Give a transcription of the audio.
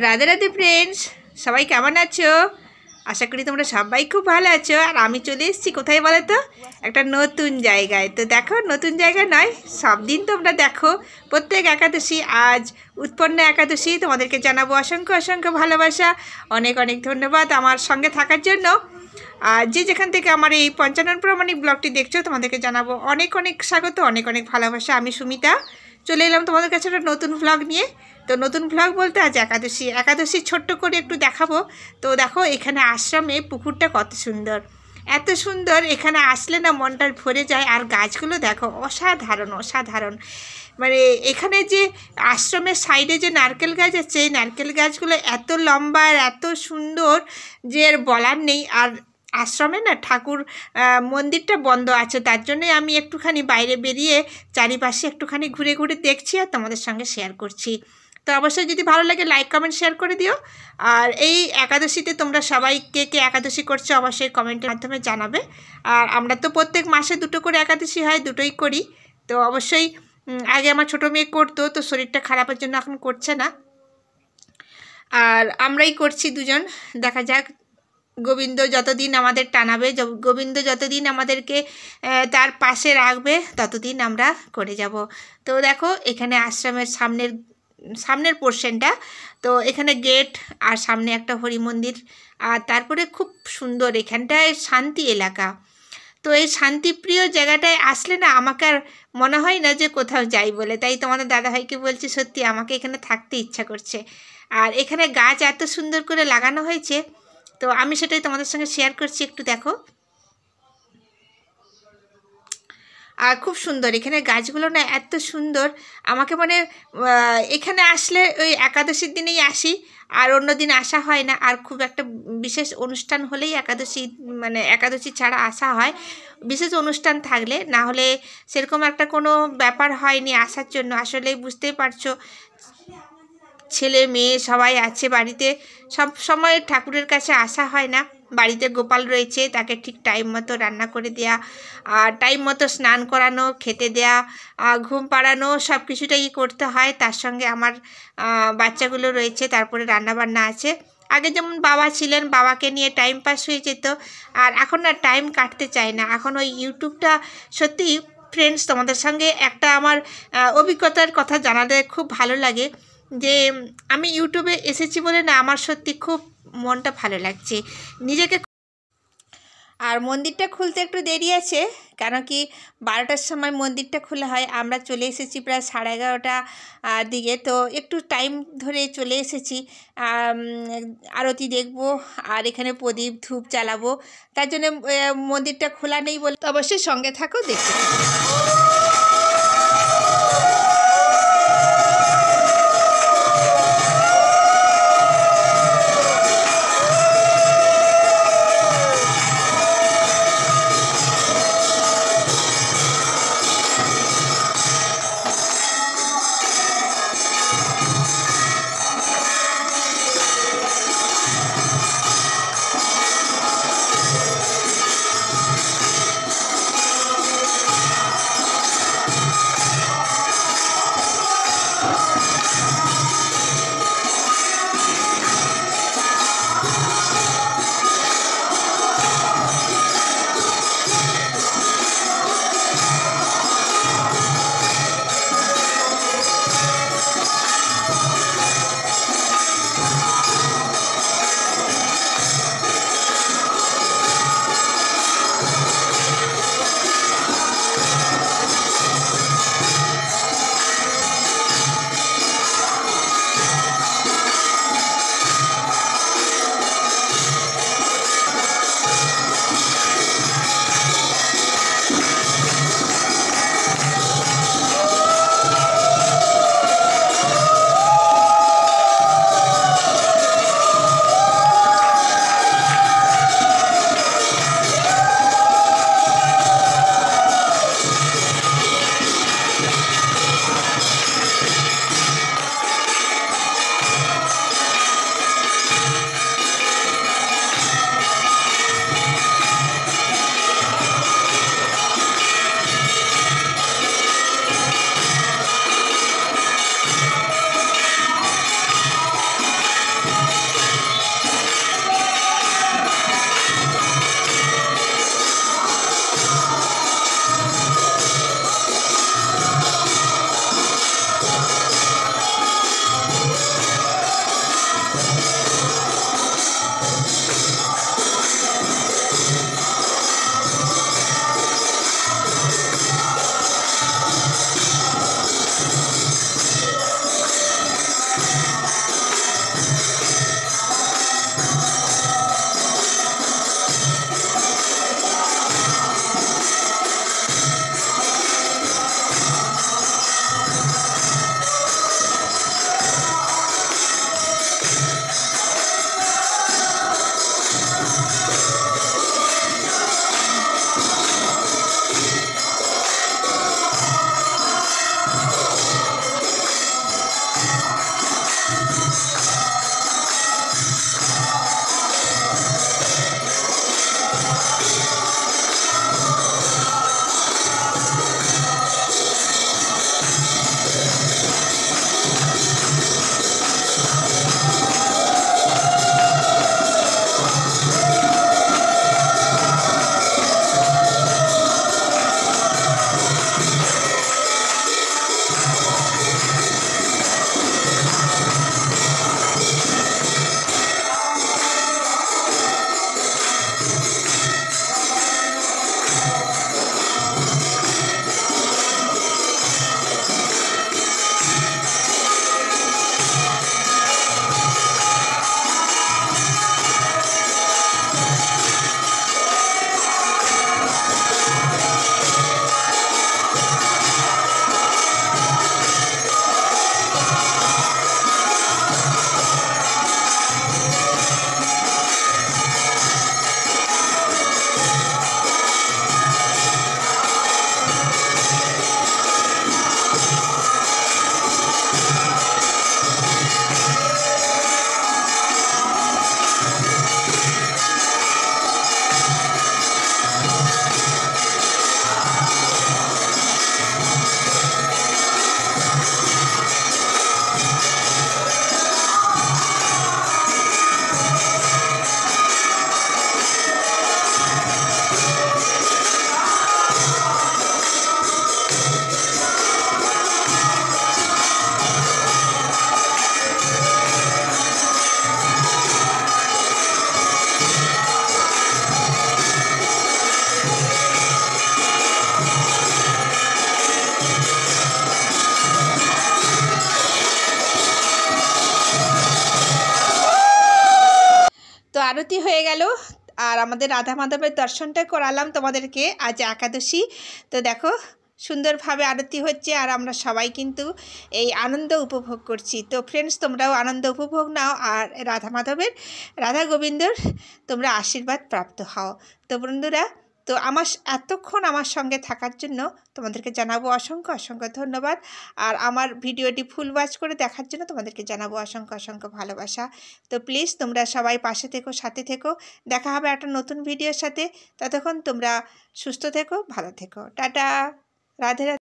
Radhe Radhe friends, সবাই কেমন আছো? আশা করি তোমরা সবাই খুব ভালো আছো। আর আমি চলে এসেছি কোথায় বলো তো? একটা নতুন জায়গায়। তো দেখো, নতুন জায়গা নয়, সব দিন তোমরা দেখো প্রত্যেক একাদশী। আজ উৎপন্ন একাদশী, তোমাদেরকে জানাবো অসংখ্য অসংখ্য ভালোবাসা, অনেক অনেক ধন্যবাদ আমার সঙ্গে থাকার জন্য। আর যে যেখান থেকে আমার এই পঞ্চানন প্রামাণিক ব্লগটি দেখছো, তোমাদেরকে জানাবো অনেক অনেক স্বাগত, অনেক অনেক ভালোবাসা। আমি সুমিতা চলে এলাম তোমাদের কাছে একটা নতুন ভ্লগ নিয়ে। তো নতুন ভ্লগ বলতে আজ একাদশী ছোট্ট করে একটু দেখাবো। তো দেখো, এখানে আশ্রমে পুকুরটা কত সুন্দর, এত সুন্দর, এখানে আসলে না মনটা ভরে যায়। আর গাছগুলো দেখো, অসাধারণ অসাধারণ। মানে এখানে যে আশ্রমের সাইডে যে নারকেল গাছ আছে, এই নারকেল গাছগুলো এত লম্বা আর এত সুন্দর যে এর বলার নেই। আর আশ্রমে না ঠাকুর মন্দিরটা বন্ধ আছে, তার জন্যই আমি একটুখানি বাইরে বেরিয়ে চারিপাশে একটুখানি ঘুরে ঘুরে দেখছি আর তোমাদের সঙ্গে শেয়ার করছি। তো অবশ্যই যদি ভালো লাগে লাইক কমেন্ট শেয়ার করে দিও। আর এই একাদশীতে তোমরা সবাই কে কে একাদশী করছো অবশ্যই কমেন্টের মাধ্যমে জানাবে। আর আমরা তো প্রত্যেক মাসে দুটো করে একাদশী হয়, দুটোই করি। তো অবশ্যই আগে আমার ছোটো মেয়ে করতো, তো শরীরটা খারাপের জন্য এখন করছে না, আর আমরাই করছি দুজন। দেখা যাক গোবিন্দ যতদিন আমাদের টানাবে, গোবিন্দ যতদিন আমাদেরকে তার পাশে রাখবে, ততদিন আমরা করে যাব। তো দেখো, এখানে আশ্রমের সামনের পোর্শনটা, তো এখানে গেট আর সামনে একটা হরি মন্দির। আর তারপরে খুব সুন্দর, এখানটায় শান্তি এলাকা। তো এই শান্তিপ্রিয় জায়গাটায় আসলে না আমাকে আর মনে হয় না যে কোথাও যাই বলে। তাই তোমাদের দাদাভাইকে বলছি, সত্যি আমাকে এখানে থাকতে ইচ্ছা করছে। আর এখানে গাছ এত সুন্দর করে লাগানো হয়েছে, তো আমি সেটাই তোমাদের সঙ্গে শেয়ার করছি, একটু দেখো। আর খুব সুন্দর এখানে গাছগুলো না, এত সুন্দর। আমাকে মানে এখানে আসলে ওই একাদশীর দিনেই আসি, আর অন্য দিন আসা হয় না। আর খুব একটা বিশেষ অনুষ্ঠান হলেই মানে একাদশী ছাড়া আসা হয়, বিশেষ অনুষ্ঠান থাকলে। না হলে সেরকম একটা কোনো ব্যাপার হয়নি আসার জন্য। আসলে বুঝতেই পারছো, ছেলে মেয়ে সবাই আছে বাড়িতে, সব সময় ঠাকুরের কাছে আসা হয় না। বাড়িতে গোপাল রয়েছে, তাকে ঠিক টাইম মতো রান্না করে দেয়া, আর টাইম মতো স্নান করানো, খেতে দেয়া, ঘুম পাড়ানো, সব কিছুটাই করতে হয়। তার সঙ্গে আমার বাচ্চাগুলো রয়েছে, তারপরে রান্নাবান্না আছে। আগে যেমন বাবা ছিলেন, বাবাকে নিয়ে টাইম পাস হয়ে যেত। আর এখন না টাইম কাটতে চায় না। এখন ওই ইউটিউবটা, সত্যি ফ্রেন্ডস তোমাদের সঙ্গে একটা আমার অভিজ্ঞতার কথা জানাতে খুব ভালো লাগে, যে আমি ইউটিউবে এসেছি বলে না আমার সত্যি খুব মনটা ভালো লাগছে নিজেকে। আর মন্দিরটা খুলতে একটু দেরি আছে, কারণ কি 12টার সময় মন্দিরটা খোলা হয়। আমরা চলে এসেছি প্রায় 11:30 দিকে, তো একটু টাইম ধরে চলে এসেছি। আরতি দেখব, আর এখানে প্রদীপ ধূপ জ্বালাবো, তার জন্য মন্দিরটা খোলা নেই বলে। অবশ্যই সঙ্গে থাকো, দেখতে থাকো। আরতি হয়ে গেল আর আমাদের রাধা মাধবের দর্শনটা করালাম তোমাদেরকে। আজ একাদশী, তো দেখো সুন্দরভাবে আরতি হচ্ছে আর আমরা সবাই কিন্তু এই আনন্দ উপভোগ করছি। তো ফ্রেন্ডস, তোমরাও আনন্দ উপভোগ নাও আর রাধা মাধবের, রাধা গোবিন্দর তোমরা আশীর্বাদ প্রাপ্ত হও। তো বন্ধুরা, তো এতক্ষণ আমার সঙ্গে থাকার জন্য তোমাদেরকে জানাবো অসংখ্য অসংখ্য ধন্যবাদ। আর আমার ভিডিওটি ফুল ওয়াচ করে দেখার জন্য তোমাদেরকে জানাবো অসংখ্য অসংখ্য ভালোবাসা। তো প্লিজ তোমরা সবাই পাশে থেকো, সাথে থেকো। দেখা হবে একটা নতুন ভিডিওর সাথে। ততক্ষণ তোমরা সুস্থ থেকো, ভালো থেকো। টাটা, রাধে রাধে।